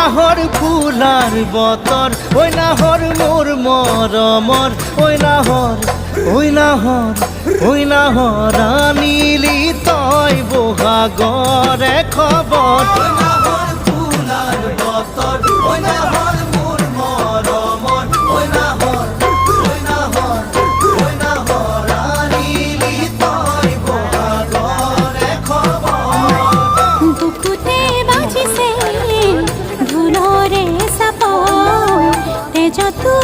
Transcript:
নাহর fuller বতর ওই নাহর মোর মরমর ওই নাহর ওই নাহর ওই নাহর আনিলি তই বহাগরে খবর ওই নাহর ফুলার বতর ওই নাহর মোর মরমর ওই নাহর ওই নাহর ওই নাহর আনিলি তই বহাগরে খবর বুকুতে বাজিছে ঢোলৰে চাপ তেজ তু